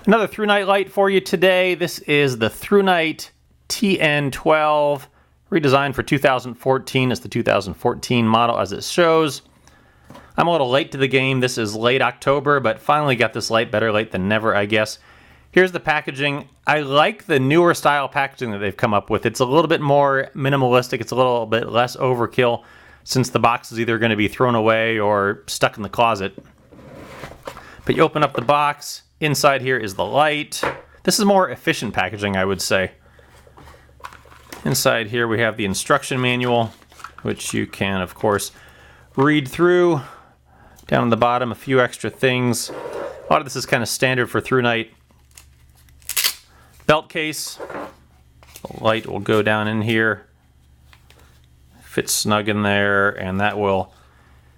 Another Thrunite light for you today. This is the Thrunite TN12, redesigned for 2014. It's the 2014 model as it shows. I'm a little late to the game. This is late October, but finally got this light. Better late than never, I guess. Here's the packaging. I like the newer style packaging that they've come up with. It's a little bit more minimalistic. It's a little bit less overkill since the box is either going to be thrown away or stuck in the closet. But you open up the box. Inside here is the light. This is more efficient packaging, I would say. Inside here we have the instruction manual, which you can, of course, read through. Down on the bottom, a few extra things. A lot of this is kind of standard for Thrunite. Belt case. The light will go down in here. Fits snug in there, and that will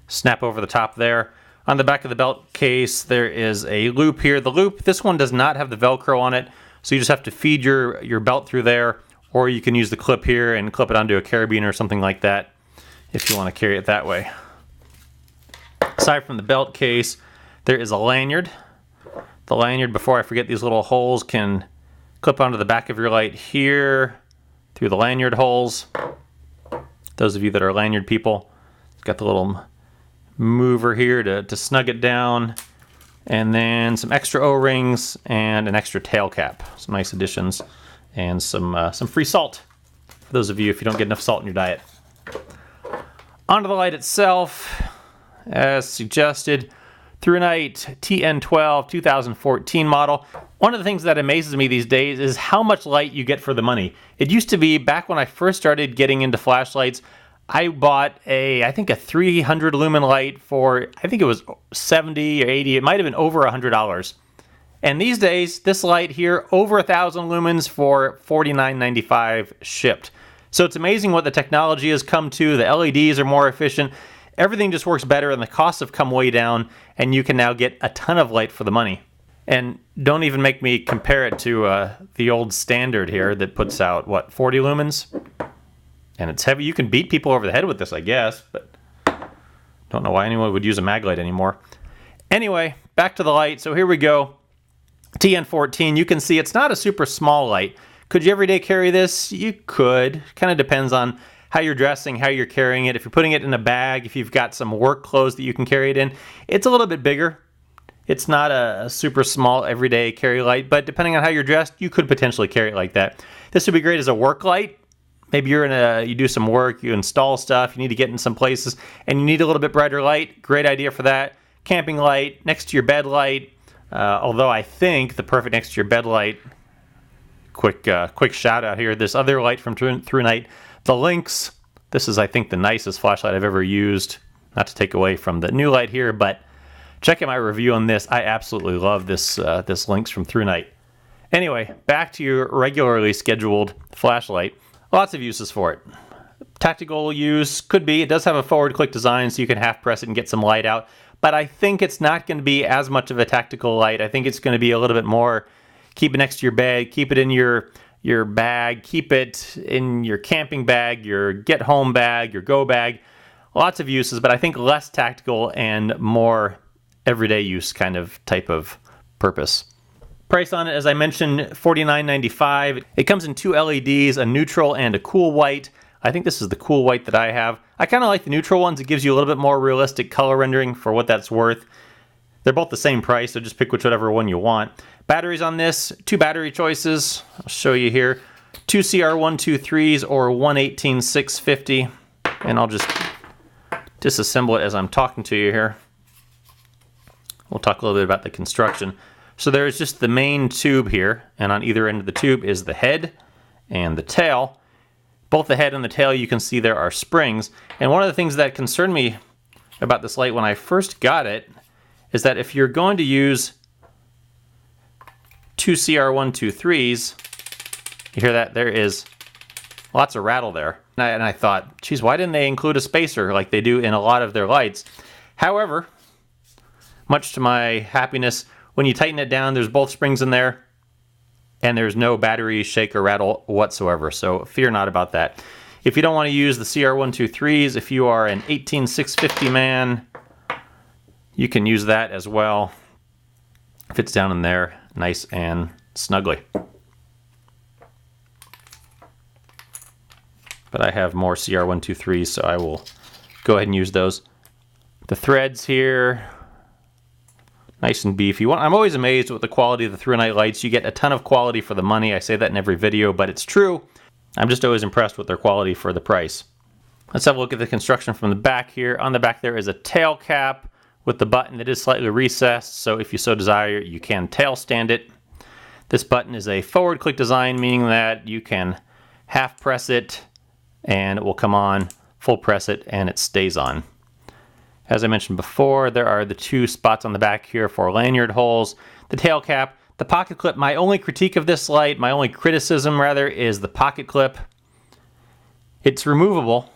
snap over the top there. On the back of the belt case, there is a loop here. The loop, this one does not have the Velcro on it, so you just have to feed your belt through there, or you can use the clip here and clip it onto a carabiner or something like that if you want to carry it that way. Aside from the belt case, there is a lanyard. The lanyard, before I forget, these little holes can clip onto the back of your light here through the lanyard holes. Those of you that are lanyard people, it's got the little mover here to snug it down, and then some extra O-rings and an extra tail cap. Some nice additions, and some free salt for those of you if you don't get enough salt in your diet. Onto the light itself, as suggested, Thrunite TN12 2014 model. One of the things that amazes me these days is how much light you get for the money. It used to be, back when I first started getting into flashlights, I bought I think a 300 lumen light for, I think it was 70 or 80, it might have been over $100. And these days, this light here, over 1,000 lumens for $49.95 shipped. So it's amazing what the technology has come to. The LEDs are more efficient. Everything just works better, and the costs have come way down, and you can now get a ton of light for the money. And don't even make me compare it to the old standard here that puts out, what, 40 lumens? And it's heavy. You can beat people over the head with this, I guess, but don't know why anyone would use a mag light anymore. Anyway, back to the light. So here we go. TN14. You can see it's not a super small light. Could you everyday carry this? You could. Kind of depends on how you're dressing, how you're carrying it. If you're putting it in a bag, if you've got some work clothes that you can carry it in, it's a little bit bigger. It's not a super small everyday carry light, but depending on how you're dressed, you could potentially carry it like that. This would be great as a work light. Maybe you do some work, you install stuff, you need to get in some places, and you need a little bit brighter light. Great idea for that. Camping light, next to your bed light. Although I think the perfect next to your bed light, quick shout out here, this other light from Thrunite, the Lynx. This is, I think, the nicest flashlight I've ever used. Not to take away from the new light here, but check out my review on this. I absolutely love this Lynx from Thrunite. Anyway, back to your regularly scheduled flashlight. Lots of uses for it. Tactical use could be. It does have a forward click design, so you can half press it and get some light out. But I think it's not going to be as much of a tactical light. I think it's going to be a little bit more, keep it next to your bed, keep it in your bag, keep it in your camping bag, your get home bag, your go bag. Lots of uses, but I think less tactical and more everyday use kind of type of purpose. Price on it, as I mentioned, $49.95. It comes in two LEDs, a neutral and a cool white. I think this is the cool white that I have. I kind of like the neutral ones. It gives you a little bit more realistic color rendering for what that's worth. They're both the same price, so just pick whichever one you want. Batteries on this, two battery choices. I'll show you here. Two CR123s or one 18650. And I'll just disassemble it as I'm talking to you here. We'll talk a little bit about the construction. So there's just the main tube here, and on either end of the tube is the head and the tail. Both the head and the tail, you can see there are springs. And one of the things that concerned me about this light when I first got it is that if you're going to use two CR123s, you hear that? There is lots of rattle there. And I thought, geez, why didn't they include a spacer like they do in a lot of their lights? However, much to my happiness, when you tighten it down, there's both springs in there, and there's no battery shake or rattle whatsoever, so fear not about that. If you don't want to use the CR123s, if you are an 18650 man, you can use that as well. Fits down in there. nice and snugly. But I have more CR123s, so I will go ahead and use those. The threads here, nice and beefy. I'm always amazed with the quality of the Thrunite lights. You get a ton of quality for the money. I say that in every video, but it's true. I'm just always impressed with their quality for the price. Let's have a look at the construction from the back here. On the back there is a tail cap with the button that is slightly recessed, so if you so desire, you can tail stand it. This button is a forward click design, meaning that you can half press it and it will come on, full press it, and it stays on. As I mentioned before, there are the two spots on the back here for lanyard holes, the tail cap, the pocket clip. My only critique of this light, my only criticism rather, is the pocket clip. It's removable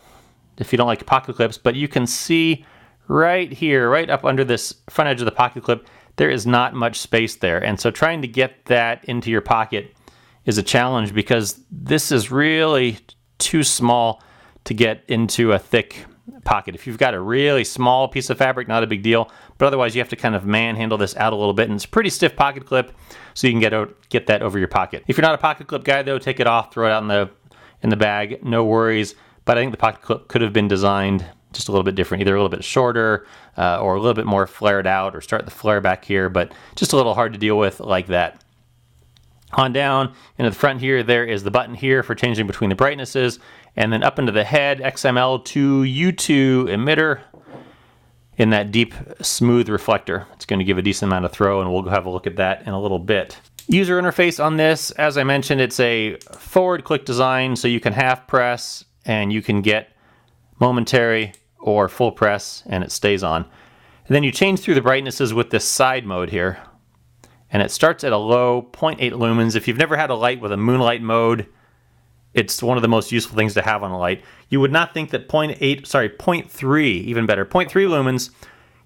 if you don't like pocket clips, but you can see right here, right up under this front edge of the pocket clip, there is not much space there. And so trying to get that into your pocket is a challenge because this is really too small to get into a thick pocket. If you've got a really small piece of fabric, not a big deal, but otherwise you have to kind of manhandle this out a little bit, and it's a pretty stiff pocket clip, so you can get that over your pocket. If you're not a pocket clip guy though, take it off, throw it out in the bag, no worries. But I think the pocket clip could have been designed just a little bit different, either a little bit shorter or a little bit more flared out, or start the flare back here, but just a little hard to deal with like that. On down into the front here, there is the button here for changing between the brightnesses, and then up into the head, XML to U2 emitter in that deep, smooth reflector. It's going to give a decent amount of throw, and we'll have a look at that in a little bit. User interface on this, as I mentioned, it's a forward click design, so you can half press and you can get momentary or full press and it stays on. And then you change through the brightnesses with this side mode here. And it starts at a low 0.8 lumens. If you've never had a light with a moonlight mode, it's one of the most useful things to have on a light. You would not think that 0.3, even better, 0.3 lumens,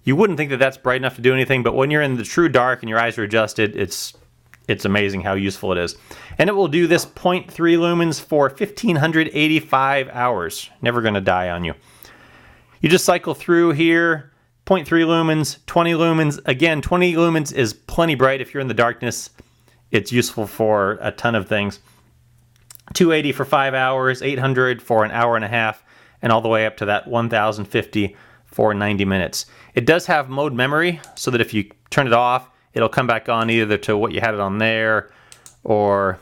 you wouldn't think that that's bright enough to do anything, but when you're in the true dark and your eyes are adjusted, it's amazing how useful it is. And it will do this 0.3 lumens for 1,585 hours. Never gonna die on you. You just cycle through here, 0.3 lumens, 20 lumens. Again, 20 lumens is plenty bright if you're in the darkness. It's useful for a ton of things. 280 for 5 hours, 800 for an hour and a half, and all the way up to that 1,050 for 90 minutes. It does have mode memory, so that if you turn it off, it'll come back on either to what you had it on there, or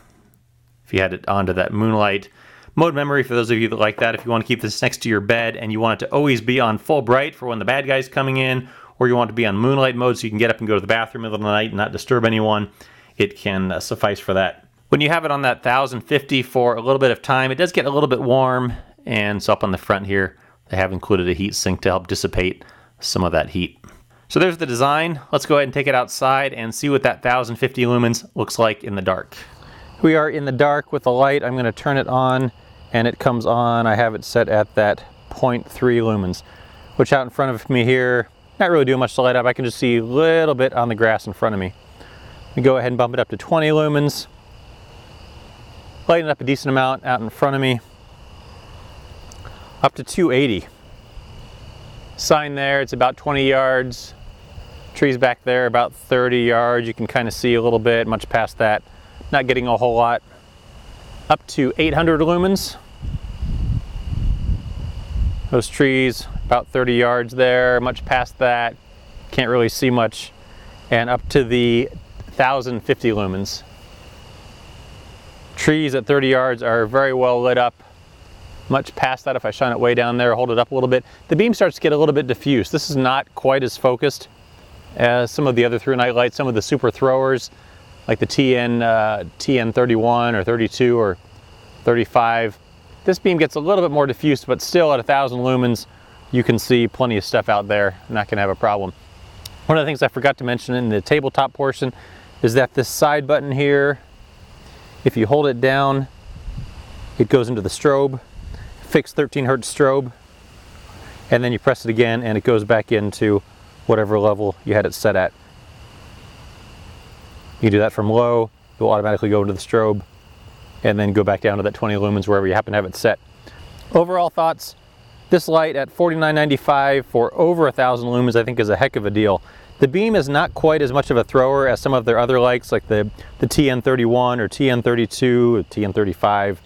if you had it onto that moonlight. Mode memory, for those of you that like that, if you want to keep this next to your bed and you want it to always be on full bright for when the bad guy's coming in, or you want it to be on moonlight mode so you can get up and go to the bathroom in the middle of the night and not disturb anyone, it can suffice for that. When you have it on that 1,050 for a little bit of time, it does get a little bit warm, and so up on the front here, they have included a heat sink to help dissipate some of that heat. So there's the design. Let's go ahead and take it outside and see what that 1,050 lumens looks like in the dark. We are in the dark with the light. I'm going to turn it on, and it comes on. I have it set at that 0.3 lumens, which out in front of me here, not really doing much to light up. I can just see a little bit on the grass in front of me. We go ahead and bump it up to 20 lumens. Lighten up a decent amount out in front of me. Up to 280. Sign there, it's about 20 yards. Trees back there about 30 yards. You can kind of see a little bit, much past that. Not getting a whole lot. Up to 800 lumens. Those trees about 30 yards there, much past that. Can't really see much. And up to the 1,050 lumens. Trees at 30 yards are very well lit up. Much past that, if I shine it way down there, hold it up a little bit, the beam starts to get a little bit diffuse. This is not quite as focused as some of the other Thrunite lights, some of the super throwers, like the TN31 or 32 or 35. This beam gets a little bit more diffuse, but still at 1,000 lumens, you can see plenty of stuff out there. Not gonna have a problem. One of the things I forgot to mention in the tabletop portion is that this side button here, if you hold it down, it goes into the strobe, fixed 13 hertz strobe, and then you press it again and it goes back into whatever level you had it set at. You do that from low, it will automatically go into the strobe, and then go back down to that 20 lumens wherever you happen to have it set. Overall thoughts, this light at $49.95 for over 1,000 lumens I think is a heck of a deal. The beam is not quite as much of a thrower as some of their other lights, like the TN31 or TN32 or TN35.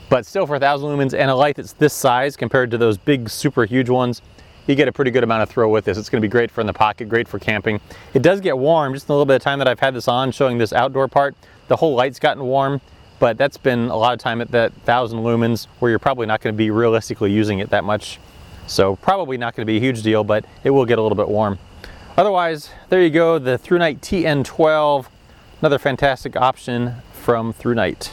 But still, for 1,000 lumens and a light that's this size compared to those big super huge ones, you get a pretty good amount of throw with this. It's going to be great for in the pocket, great for camping. It does get warm. Just in a little bit of time that I've had this on, showing this outdoor part, the whole light's gotten warm, but that's been a lot of time at that 1,000 lumens where you're probably not going to be realistically using it that much. So probably not going to be a huge deal, but it will get a little bit warm. Otherwise, there you go, the Thrunite TN12, another fantastic option from Thrunite.